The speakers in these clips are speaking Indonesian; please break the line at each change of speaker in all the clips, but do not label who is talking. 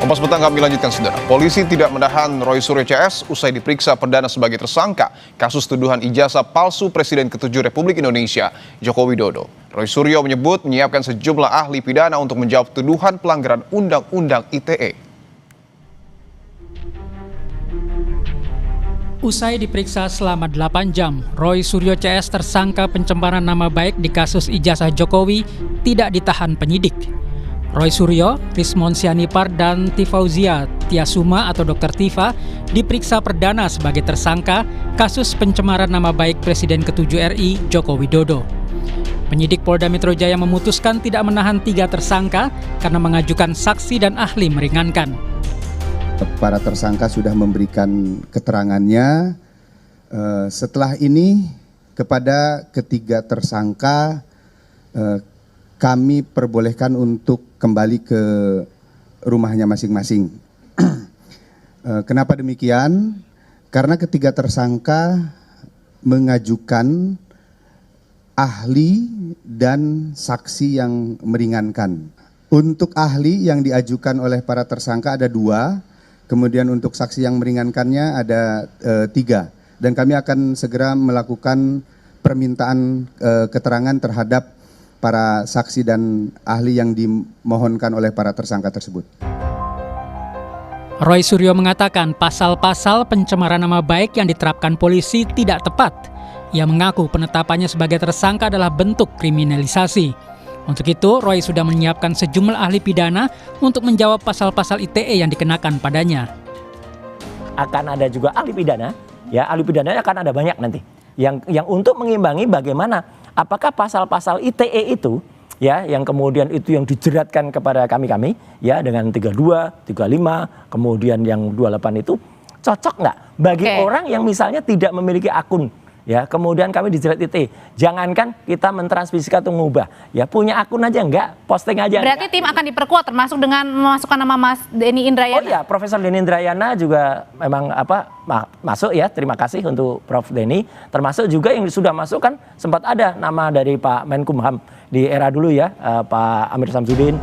Kompas Petang kami lanjutkan, saudara. Polisi tidak menahan Roy Suryo CS usai diperiksa perdana sebagai tersangka kasus tuduhan ijazah palsu Presiden ke-7 Republik Indonesia, Joko Widodo. Roy Suryo menyebut menyiapkan sejumlah ahli pidana untuk menjawab tuduhan pelanggaran Undang-Undang ITE.
Usai diperiksa selama 8 jam, Roy Suryo CS tersangka pencemaran nama baik di kasus ijazah Jokowi tidak ditahan penyidik. Roy Suryo, Rismon Sianipar, dan Tifauzia Tiasuma atau Dr. Tifa diperiksa perdana sebagai tersangka kasus pencemaran nama baik Presiden ke-7 RI Joko Widodo. Penyidik Polda Metro Jaya memutuskan tidak menahan 3 tersangka karena mengajukan saksi dan ahli meringankan.
Para tersangka sudah memberikan keterangannya. Setelah ini kepada ketiga tersangka kami perbolehkan untuk kembali ke rumahnya masing-masing. Kenapa demikian? Karena ketiga tersangka mengajukan ahli dan saksi yang meringankan. Untuk ahli yang diajukan oleh para tersangka ada 2, kemudian untuk saksi yang meringankannya ada 3. Dan kami akan segera melakukan permintaan keterangan terhadap para saksi dan ahli yang dimohonkan oleh para tersangka tersebut.
Roy Suryo mengatakan pasal-pasal pencemaran nama baik yang diterapkan polisi tidak tepat. Ia mengaku penetapannya sebagai tersangka adalah bentuk kriminalisasi. Untuk itu, Roy sudah menyiapkan sejumlah ahli pidana untuk menjawab pasal-pasal ITE yang dikenakan padanya.
Akan ada juga ahli pidana, ya ahli pidananya akan ada banyak nanti. Yang untuk mengimbangi bagaimana apakah pasal-pasal ITE itu ya yang kemudian itu yang dijeratkan kepada kami ya dengan 32, 35, kemudian yang 28 itu cocok nggak bagi orang yang misalnya tidak memiliki akun ya, kemudian kami dijerat ITE. Jangankan kita mentransmisikan atau mengubah, ya punya akun aja enggak, posting aja.
Berarti
enggak.
tim akan diperkuat termasuk dengan memasukkan nama Mas Denny Indrayana.
Oh iya, Profesor Denny Indrayana juga memang masuk ya. Terima kasih untuk Prof Denny. Termasuk juga yang sudah masuk kan sempat ada nama dari Pak Menkumham di era dulu ya, Pak Amir Samsudin.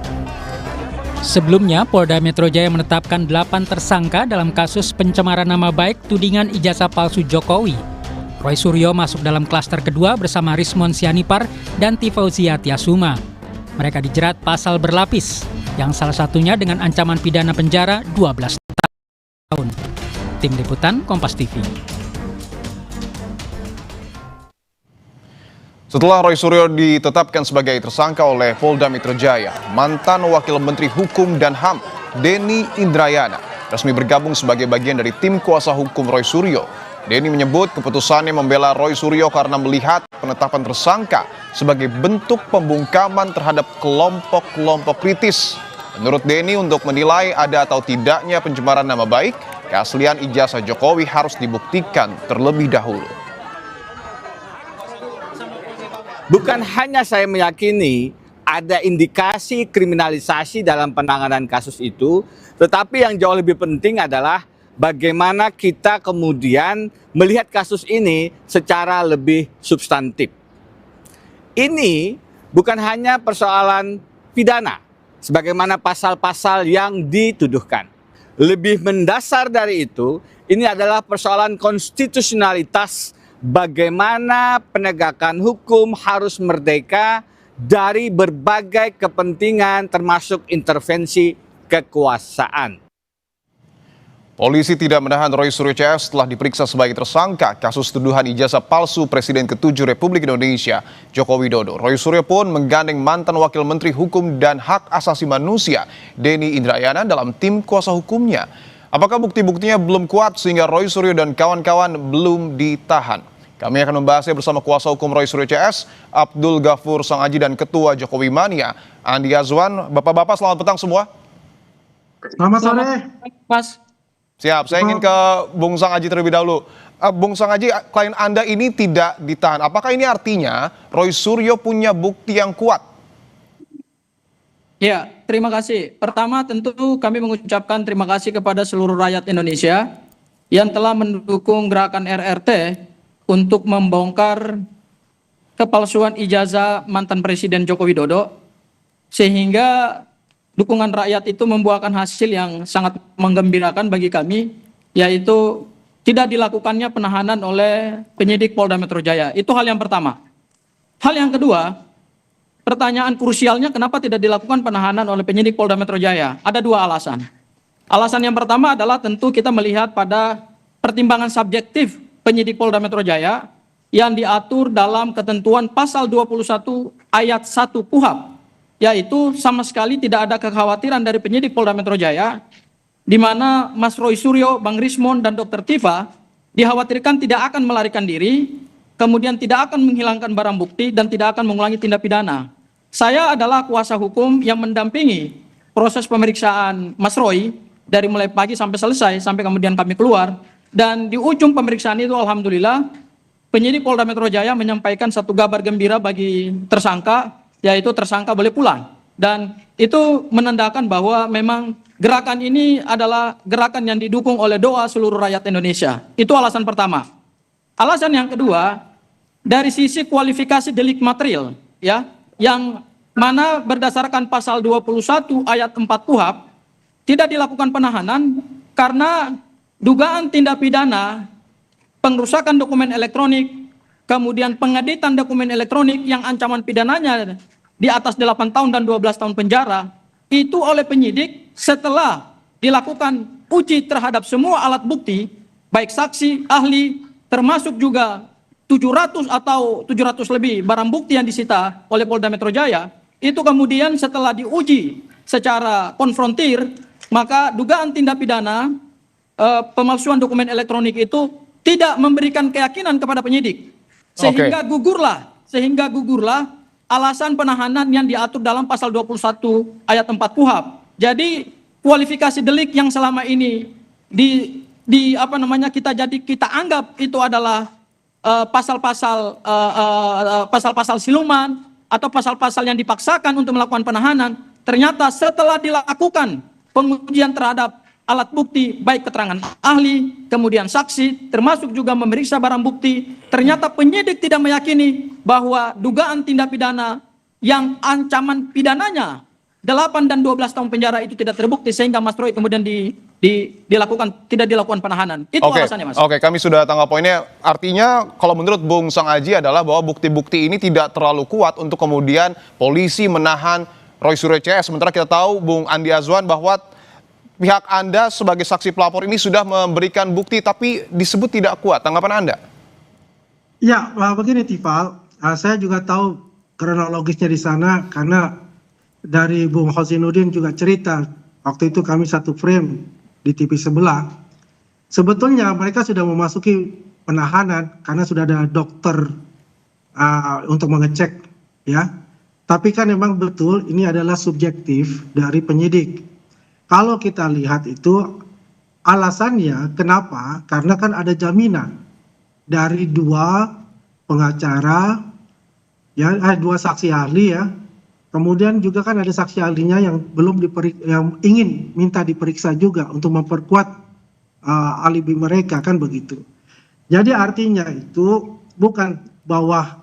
Sebelumnya, Polda Metro Jaya menetapkan 8 tersangka dalam kasus pencemaran nama baik tudingan ijazah palsu Jokowi. Roy Suryo masuk dalam klaster kedua bersama Rismon Sianipar dan Tifauzia Tiasuma. Mereka dijerat pasal berlapis, yang salah satunya dengan ancaman pidana penjara 12 tahun. Tim Liputan Kompas TV.
Setelah Roy Suryo ditetapkan sebagai tersangka oleh Polda Metro Jaya, mantan Wakil Menteri Hukum dan HAM Denny Indrayana resmi bergabung sebagai bagian dari tim kuasa hukum Roy Suryo. Denny menyebut keputusannya membela Roy Suryo karena melihat penetapan tersangka sebagai bentuk pembungkaman terhadap kelompok-kelompok kritis. Menurut Denny, untuk menilai ada atau tidaknya pencemaran nama baik, keaslian ijazah Jokowi harus dibuktikan terlebih dahulu.
Bukan hanya saya meyakini ada indikasi kriminalisasi dalam penanganan kasus itu, tetapi yang jauh lebih penting adalah bagaimana kita kemudian melihat kasus ini secara lebih substantif. Ini bukan hanya persoalan pidana, sebagaimana pasal-pasal yang dituduhkan. Lebih mendasar dari itu, ini adalah persoalan konstitusionalitas bagaimana penegakan hukum harus merdeka dari berbagai kepentingan termasuk intervensi kekuasaan.
Polisi tidak menahan Roy Suryo CS setelah diperiksa sebagai tersangka kasus tuduhan ijazah palsu Presiden ke-7 Republik Indonesia, Joko Widodo. Roy Suryo pun menggandeng mantan Wakil Menteri Hukum dan Hak Asasi Manusia, Denny Indrayana, dalam tim kuasa hukumnya. Apakah bukti-buktinya belum kuat sehingga Roy Suryo dan kawan-kawan belum ditahan? Kami akan membahasnya bersama kuasa hukum Roy Suryo CS, Abdul Ghafur Sangaji, dan Ketua Jokowi Mania, Andi Azwan. Bapak-bapak, selamat petang semua.
Selamat sore,
Mas.
Siap, saya ingin ke Bung Sangaji terlebih dahulu. Bung Sangaji, klien Anda ini tidak ditahan. Apakah ini artinya Roy Suryo punya bukti yang kuat?
Ya, terima kasih. Pertama tentu kami mengucapkan terima kasih kepada seluruh rakyat Indonesia yang telah mendukung gerakan RRT untuk membongkar kepalsuan ijazah mantan Presiden Joko Widodo, sehingga dukungan rakyat itu membuahkan hasil yang sangat menggembirakan bagi kami, yaitu tidak dilakukannya penahanan oleh penyidik Polda Metro Jaya. Itu hal yang pertama. Hal yang kedua, pertanyaan krusialnya kenapa tidak dilakukan penahanan oleh penyidik Polda Metro Jaya? Ada dua alasan. Alasan yang pertama adalah tentu kita melihat pada pertimbangan subjektif penyidik Polda Metro Jaya yang diatur dalam ketentuan pasal 21 ayat 1 KUHP, yaitu sama sekali tidak ada kekhawatiran dari penyidik Polda Metro Jaya di mana Mas Roy Suryo, Bang Rismon, dan Dr. Tifa dikhawatirkan tidak akan melarikan diri, kemudian tidak akan menghilangkan barang bukti, dan tidak akan mengulangi tindak pidana. Saya adalah kuasa hukum yang mendampingi proses pemeriksaan Mas Roy dari mulai pagi sampai selesai, sampai kemudian kami keluar, dan di ujung pemeriksaan itu alhamdulillah penyidik Polda Metro Jaya menyampaikan satu kabar gembira bagi tersangka, yaitu tersangka boleh pulang. Dan itu menandakan bahwa memang gerakan ini adalah gerakan yang didukung oleh doa seluruh rakyat Indonesia. Itu alasan pertama. Alasan yang kedua, dari sisi kualifikasi delik material, ya, yang mana berdasarkan pasal 21 ayat 4 KUHP tidak dilakukan penahanan karena dugaan tindak pidana pengrusakan dokumen elektronik, kemudian pengeditan dokumen elektronik yang ancaman pidananya di atas 8 tahun dan 12 tahun penjara, itu oleh penyidik setelah dilakukan uji terhadap semua alat bukti, baik saksi, ahli, termasuk juga 700 atau 700 lebih barang bukti yang disita oleh Polda Metro Jaya, itu kemudian setelah diuji secara konfrontir, maka dugaan tindak pidana pemalsuan dokumen elektronik itu tidak memberikan keyakinan kepada penyidik, sehingga gugurlah alasan penahanan yang diatur dalam pasal 21 ayat 4 KUHP. Jadi kualifikasi delik yang selama ini kita anggap itu adalah pasal-pasal siluman atau pasal-pasal yang dipaksakan untuk melakukan penahanan, ternyata setelah dilakukan pengujian terhadap alat bukti, baik keterangan ahli, kemudian saksi, termasuk juga memeriksa barang bukti, ternyata penyidik tidak meyakini bahwa dugaan tindak pidana yang ancaman pidananya 8 dan 12 tahun penjara itu tidak terbukti, sehingga Mas Roy kemudian tidak dilakukan penahanan. Itu alasannya, Mas.
Oke, kami sudah tangkap poinnya. Artinya kalau menurut Bung Sang Aji adalah bahwa bukti-bukti ini tidak terlalu kuat untuk kemudian polisi menahan Roy Suryo CS. Sementara kita tahu Bung Andi Azwan bahwa pihak Anda sebagai saksi pelapor ini sudah memberikan bukti tapi disebut tidak kuat. Tanggapan Anda?
Ya, begini Tifal, saya juga tahu kronologisnya di sana karena dari Bung Hosinuddin juga cerita, waktu itu kami satu frame di TV sebelah. Sebetulnya mereka sudah memasuki penahanan karena sudah ada dokter untuk mengecek, ya. Tapi kan memang betul ini adalah subjektif dari penyidik. Kalau kita lihat itu alasannya kenapa? Karena kan ada jaminan dari dua pengacara, ya, dua saksi ahli, ya. Kemudian juga kan ada saksi ahlinya yang yang ingin minta diperiksa juga untuk memperkuat alibi mereka, kan begitu. Jadi artinya itu bukan bahwa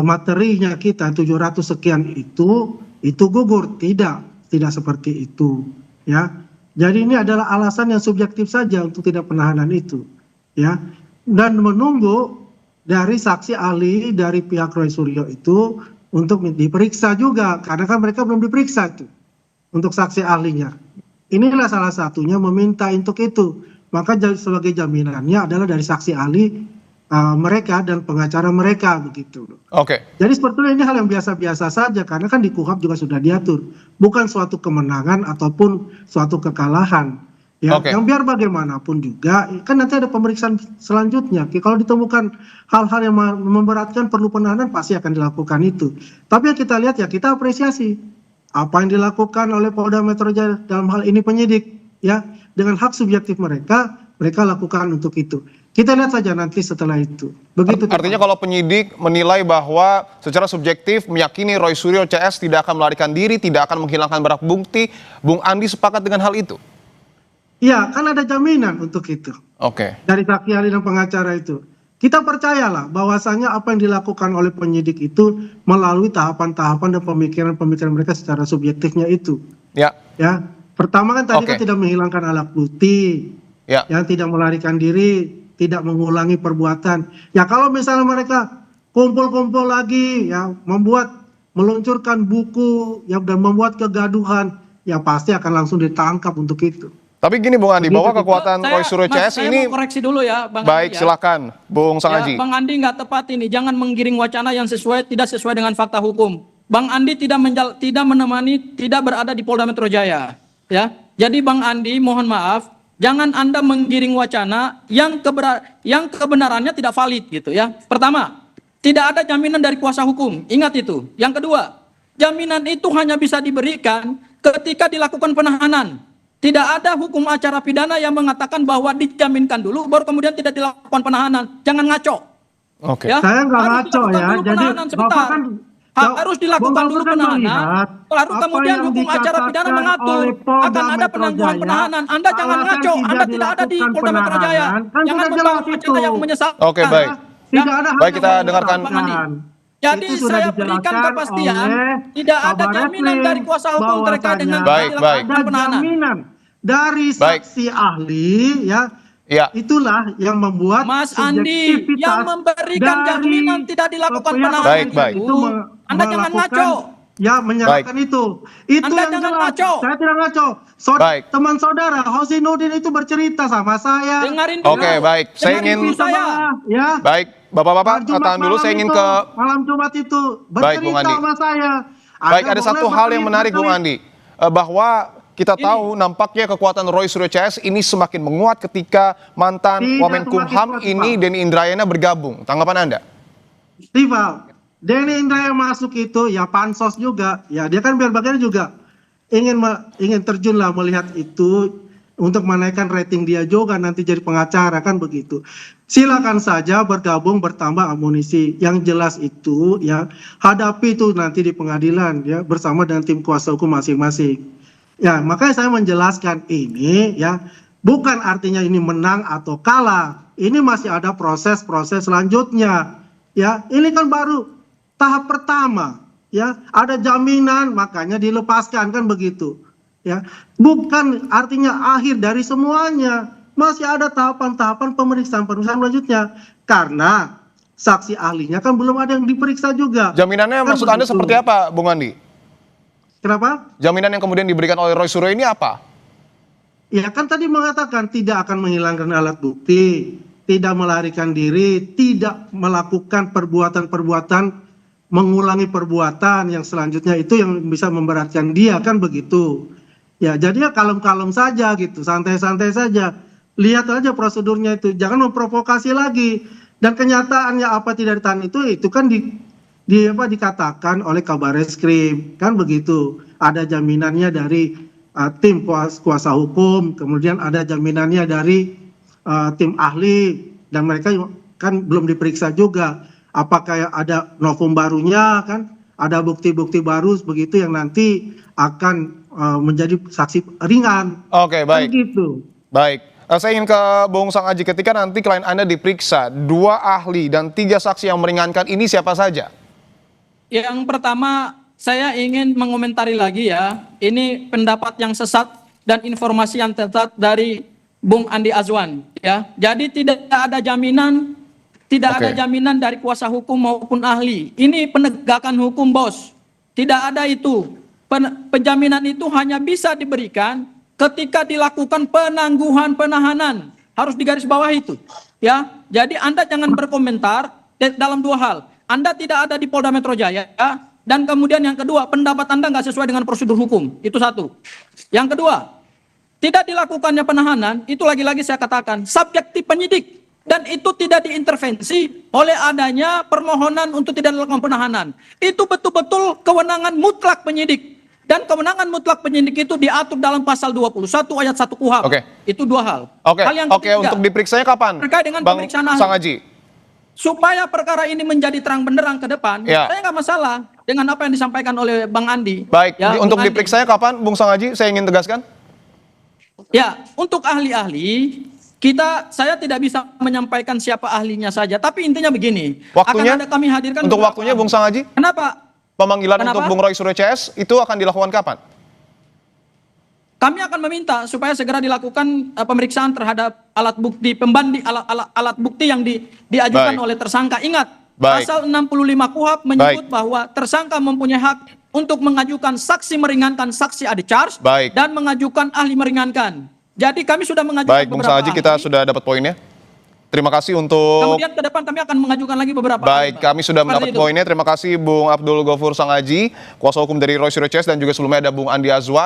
materinya kita 700 sekian itu gugur, tidak seperti itu, ya. Jadi ini adalah alasan yang subjektif saja untuk tidak penahanan itu, ya. Dan menunggu dari saksi ahli dari pihak Roy Suryo itu untuk diperiksa juga, karena kan mereka belum diperiksa itu untuk saksi ahlinya. Inilah salah satunya meminta untuk itu. Maka sebagai jaminannya adalah dari saksi ahli mereka dan pengacara mereka, begitu.
Oke.
Jadi sebetulnya ini hal yang biasa-biasa saja, karena kan di KUHP juga sudah diatur, bukan suatu kemenangan ataupun suatu kekalahan. Ya, yang biar bagaimanapun juga kan nanti ada pemeriksaan selanjutnya. Kalau ditemukan hal-hal yang memberatkan perlu penahanan, pasti akan dilakukan itu. Tapi yang kita lihat, ya kita apresiasi apa yang dilakukan oleh Polda Metro Jaya dalam hal ini penyidik, ya, dengan hak subjektif mereka lakukan untuk itu. Kita lihat saja nanti setelah itu. Begitu.
Artinya kalau penyidik menilai bahwa secara subjektif meyakini Roy Suryo CS tidak akan melarikan diri, tidak akan menghilangkan barang bukti, Bung Andi sepakat dengan hal itu?
Iya, kan ada jaminan untuk itu.
Oke.
Dari saksi ahli dan pengacara itu. Kita percayalah bahwasanya apa yang dilakukan oleh penyidik itu melalui tahapan-tahapan dan pemikiran-pemikiran mereka secara subjektifnya itu.
Ya.
Ya, pertama kan tadi
Oke.
kan tidak menghilangkan alat bukti,
Ya.
yang tidak melarikan diri, tidak mengulangi perbuatan. Ya kalau misalnya mereka kumpul-kumpul lagi, ya meluncurkan buku, ya dan membuat kegaduhan, ya pasti akan langsung ditangkap untuk itu.
Tapi gini Bung Andi, bahwa kekuatan
Saya-
Roy Suryo
Mas,
CS
saya
ini
mau koreksi dulu ya, Bang
baik,
Andi ya.
silakan Bung Sang
Ya,
Haji.
Bang Andi nggak tepat ini, jangan menggiring wacana yang tidak sesuai dengan fakta hukum. Bang Andi tidak menemani, tidak berada di Polda Metro Jaya. Ya, jadi Bang Andi mohon maaf, jangan Anda menggiring wacana yang kebenarannya tidak valid gitu ya. Pertama, tidak ada jaminan dari kuasa hukum, ingat itu. Yang kedua, jaminan itu hanya bisa diberikan ketika dilakukan penahanan. Tidak ada hukum acara pidana yang mengatakan bahwa dijaminkan dulu, baru kemudian tidak dilakukan penahanan. Jangan ngaco.
Oke.
Ya,
Saya nggak
harus
ngaco
dilakukan
ya,
dulu
jadi
penahanan sebentar.
Bapak kan
Harus dilakukan
Bapak
dulu
kan
penahanan,
melihat
baru
apa
kemudian
yang
hukum acara pidana
dikatakan
mengatur
oleh Polda
akan ada
Metro
penangguhan
Jaya,
penahanan. Anda jangan
alasan
ngaco, Anda tidak ada di
dilakukan
Polda Metro Jaya.
penahanan, kan
Jangan
sudah
membangun
jelas
wacana
itu.
yang menyesalkan.
Oke, baik.
Tidak ada hal
Baik, kita
yang
dengarkan.
menyesalkan.
Jadi
Itu sudah
saya berikan
dijelaskan
kepastian,
oleh
tidak ada
Kabar
jaminan
Eskrim
dari kuasa hukum terkait dengan
Baik, baik.
dilakukan
ada
penahanan.
jaminan dari
Baik.
saksi ahli, ya.
Ya.
Itulah yang membuat
Mas Andi,
subjektivitas
yang memberikan
dari
jaminan tidak dilakukan
pihak
penahanan
Baik, baik.
itu
Anda jangan
melakukan,
ngaco.
ya menyerahkan itu
Anda
yang
jangan
jelas.
ngaco.
Saya tidak ngaco.
Baik.
Teman saudara Hosinuddin itu bercerita sama saya.
Dengarin dulu.
Oke, baik. Saya
Dengarin
ingin
dulu saya.
Ya.
Baik, Bapak-bapak,
Jumat
tahan dulu,
malam
saya ingin
itu,
ke
malam Jumat itu
Baik, Bung
bercerita
Andi.
sama saya.
Baik,
Anda
ada
boleh
satu hal yang menarik Bung
berkelit.
Andi, bahwa kita tahu nampaknya kekuatan Roy Suryo CS ini semakin menguat ketika mantan
Tidak
Wamenkumham
semakin kuat,
ini
Pak.
Denny Indrayana bergabung. Tanggapan Anda?
Rival, Denny Indrayana masuk itu ya pansos juga, ya dia kan biar bagian juga ingin terjun lah melihat itu untuk menaikkan rating dia juga nanti jadi pengacara kan begitu. Silakan saja bergabung bertambah amunisi. Yang jelas itu ya hadapi itu nanti di pengadilan ya bersama dengan tim kuasa hukum masing-masing. Ya makanya saya menjelaskan ini ya bukan artinya ini menang atau kalah. Ini masih ada proses-proses selanjutnya. Ya, ini kan baru tahap pertama, ya. Ada jaminan makanya dilepaskan kan begitu. Ya. Bukan artinya akhir dari semuanya. Masih ada tahapan-tahapan pemeriksaan selanjutnya. Karena saksi ahlinya kan belum ada yang diperiksa juga.
Jaminannya
Kan
maksud Anda
begitu.
seperti apa, Bung Andi?
Kenapa?
Jaminan yang kemudian diberikan oleh Roy Suryo ini apa?
Ya kan tadi mengatakan tidak akan menghilangkan alat bukti, tidak melarikan diri, tidak melakukan perbuatan-perbuatan, mengulangi perbuatan yang selanjutnya itu yang bisa memberatkan dia kan begitu. Ya jadinya kalem-kalem saja gitu, santai-santai saja. Lihat aja prosedurnya itu, jangan memprovokasi lagi. Dan kenyataannya apa tidak ditahan itu kan dikatakan oleh Kabar Eskrim kan begitu. Ada jaminannya dari tim kuasa hukum, kemudian ada jaminannya dari tim ahli, dan mereka kan belum diperiksa juga. Apakah ada novum barunya kan, ada bukti-bukti baru begitu yang nanti akan menjadi saksi ringan.
Oke, baik.
Kan gitu.
Baik. Saya ingin ke Bung Sang Haji, ketika nanti klien Anda diperiksa, 2 ahli dan 3 saksi yang meringankan ini siapa saja?
Yang pertama, saya ingin mengomentari lagi ya, ini pendapat yang sesat dan informasi yang tepat dari Bung Andi Azwan ya. Jadi tidak ada jaminan, ada jaminan dari kuasa hukum maupun ahli. Ini penegakan hukum, Bos. Tidak ada itu. Penjaminan itu hanya bisa diberikan ketika dilakukan penangguhan penahanan. Harus digarisbawahi itu. Ya. Jadi Anda jangan berkomentar dalam 2 hal. Anda tidak ada di Polda Metro Jaya, ya. Dan kemudian yang kedua, pendapat Anda nggak sesuai dengan prosedur hukum. Itu satu. Yang kedua, tidak dilakukannya penahanan, itu lagi-lagi saya katakan, subjektif penyidik. Dan itu tidak diintervensi oleh adanya permohonan untuk tidak dilakukan penahanan. Itu betul-betul kewenangan mutlak penyidik. Dan kewenangan mutlak penyidik itu diatur dalam pasal 21 ayat 1 KUHP.
Oke.
Itu 2 hal.
Oke,
Hal yang
oke,
ketiga,
untuk diperiksanya kapan?
terkait dengan
Bang
pemeriksaan ahli.
Sang Haji.
Supaya perkara ini menjadi terang benderang ke depan,
Ya.
saya nggak masalah dengan apa yang disampaikan oleh Bang Andi.
Baik,
Ya,
untuk
Bung Andi.
diperiksanya kapan, Bung Sang Haji? Saya ingin tegaskan.
Ya, untuk ahli-ahli, saya tidak bisa menyampaikan siapa ahlinya saja. Tapi intinya begini,
Waktunya?
akan ada kami hadirkan
Untuk
beberapa
waktunya,
ahli.
Bung Sang Haji?
Kenapa?
Pemanggilan
Kenapa?
untuk Bung Roy Suryo CS itu akan dilakukan kapan?
kami akan meminta supaya segera dilakukan pemeriksaan terhadap alat bukti pembanding alat bukti yang diajukan
Baik.
oleh tersangka. Ingat,
Baik.
pasal 65 KUHP menyebut bahwa tersangka mempunyai hak untuk mengajukan saksi meringankan saksi ade charge
Baik.
dan mengajukan ahli meringankan. Jadi kami sudah mengajukan
Baik, Bung
beberapa
Sangaji,
ahli.
kita sudah dapat poinnya. Terima kasih untuk...
Kemudian ke depan kami akan mengajukan lagi beberapa
Baik,
ahli, Pak.
kami sudah
Seperti
mendapat
itu.
poinnya. Terima kasih Bung Abdul Ghafur Sangaji, kuasa hukum dari Roy Suryo CS, dan juga sebelumnya ada Bung Andi Azwan.